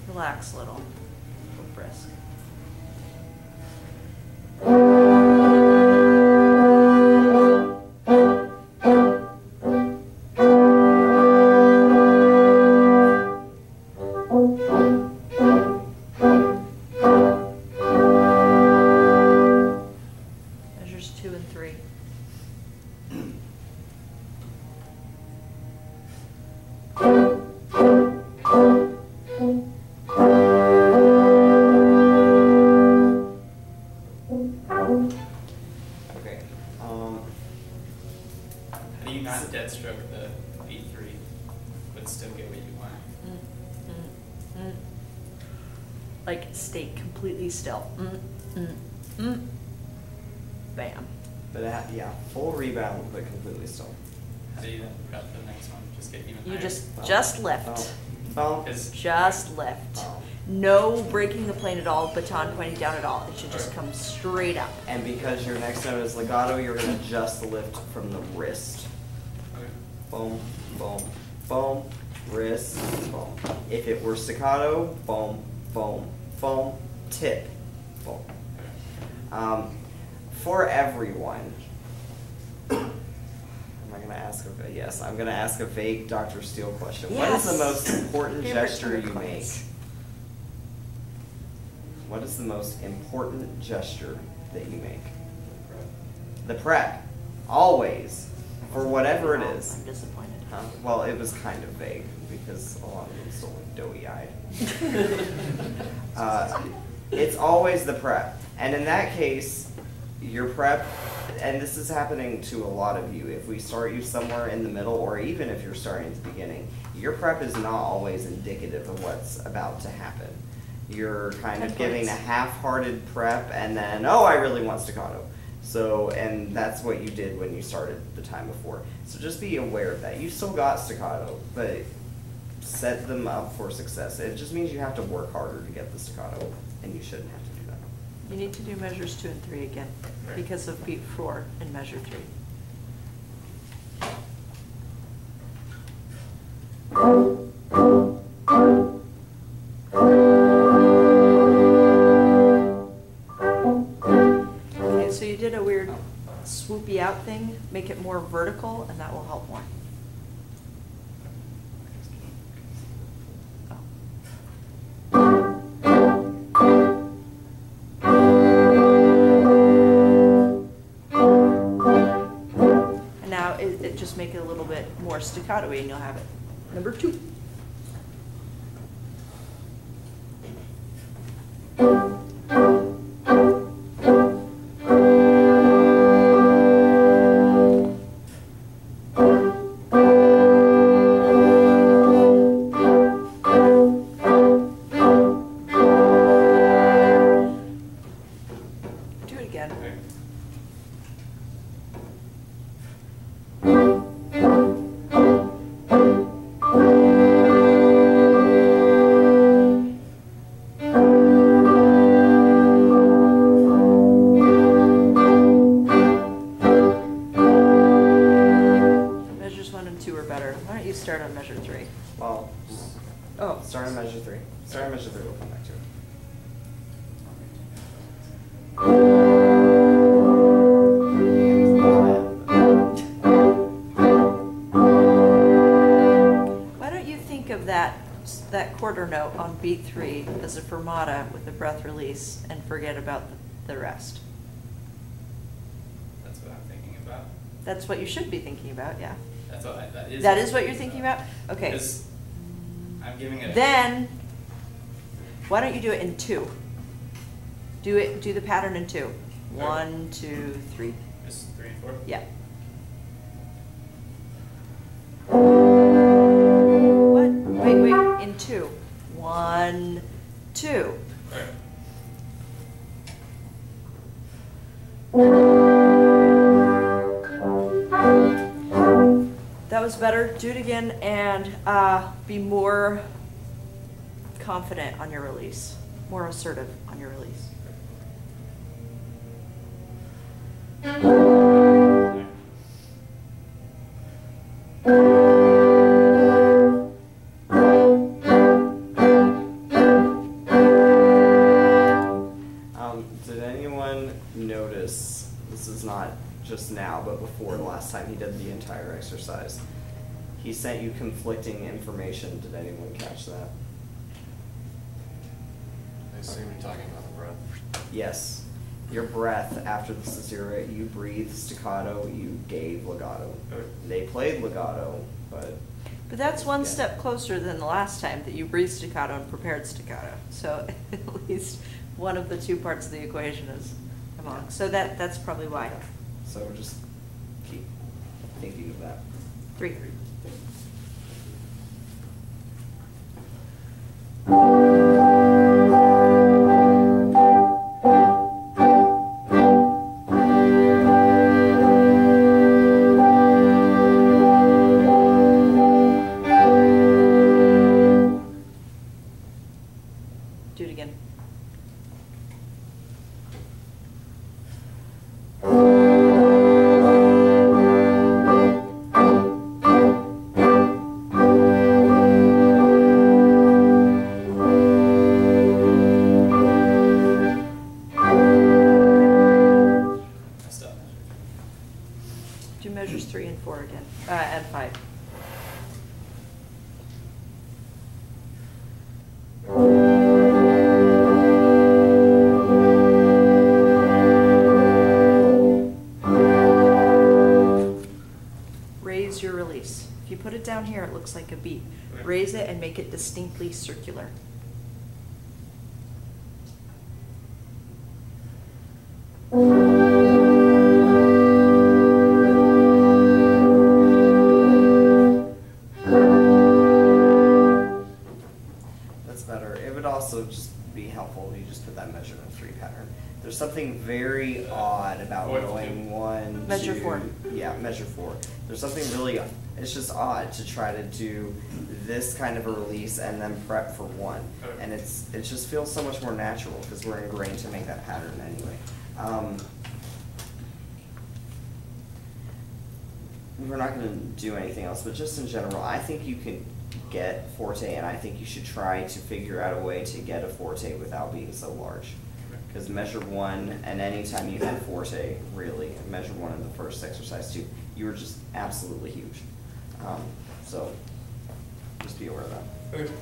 Relax a little. Go brisk. Measures 2 and 3. Okay. How do you not dead stroke the B3, but still get what you want? Like, stay completely still. Bam. But yeah, full rebound, but completely still. How do you then prep the next one? Just get even You higher? just lift. Bump. Just lift. No breaking the plane at all, baton pointing down at all. It should just come straight up. And because your next note is legato, you're going to just lift from the wrist. Okay. Boom, boom, boom, wrist, boom. If it were staccato, boom, boom, boom, tip, boom. Okay. For everyone, am I going to ask a, yes, I'm going to ask a vague Dr. Steele question. Yes. What is the most important Favorite gesture you make? class. What is the most important gesture that you make? The prep. Always. For whatever it is. I'm disappointed. Well, it was kind of vague because a lot of them still look doughy-eyed. It's always the prep. And in that case, your prep, and this is happening to a lot of you, if we start you somewhere in the middle, or even if you're starting at the beginning, your prep is not always indicative of what's about to happen. You're kind of giving a half-hearted prep, and then, oh, I really want staccato. So, and that's what you did when you started the time before. So just be aware of that. You still got staccato, but set them up for success. It just means you have to work harder to get the staccato, and you shouldn't have to do that. You need to do measures 2 and 3 again because of beat 4 in measure 3. Okay, so you did a weird swoopy out thing. Make it more vertical, and that will help more. And now it just make it a little bit more staccato-y, and you'll have it. Number 2. Do it again. Okay. Measures 1 and 2 are better. Why don't you start on measure 3? Well, Oh, start on measure 3. Start on measure 3, we'll come back to it. why don't you think of that quarter note on beat 3 as a fermata with a breath release and forget about the rest? That's what I'm thinking about. That's what you should be thinking about, yeah. That's what That is what you're thinking about? Okay. Because I'm giving it. Then, why don't you do it in 2? Do the pattern in 2. 1, 2, 3. Just 3 and 4. Yeah. What? Wait, in 2. 1, 2. Okay. That was better. Do it again and be more confident on your release, more assertive on your release. just now, but before the last time he did the entire exercise. He sent you conflicting information. Did anyone catch that? I assume you're talking about the breath. Yes. Your breath after the caesura, you breathed staccato, you gave legato. They played legato, but... But that's one Yeah. step closer than the last time that you breathed staccato and prepared staccato. So at least one of the two parts of the equation is wrong. So that's probably why. So just keep thinking of that. 3. Do it again. Stop. Do measures 3 and 4 again, and 5. Raise your release. If you put it down here, it looks like a beat. Okay. Raise it and make it distinctly circular. That's better. It would also just be helpful if you just put that measurement 3 pattern. There's something very odd about Fourth going two. 1, Measure 2, 4. Yeah, measure 4. There's something really, it's just odd to try to do this kind of a release and then prep for 1. Okay. And it just feels so much more natural because we're ingrained to make that pattern anyway. We're not going to do anything else, but just in general, I think you can get forte, and I think you should try to figure out a way to get a forte without being so large. Because measure 1, and anytime you hit forte, really, measure 1 in the first exercise too, you were just absolutely huge. So just be aware of that. Okay.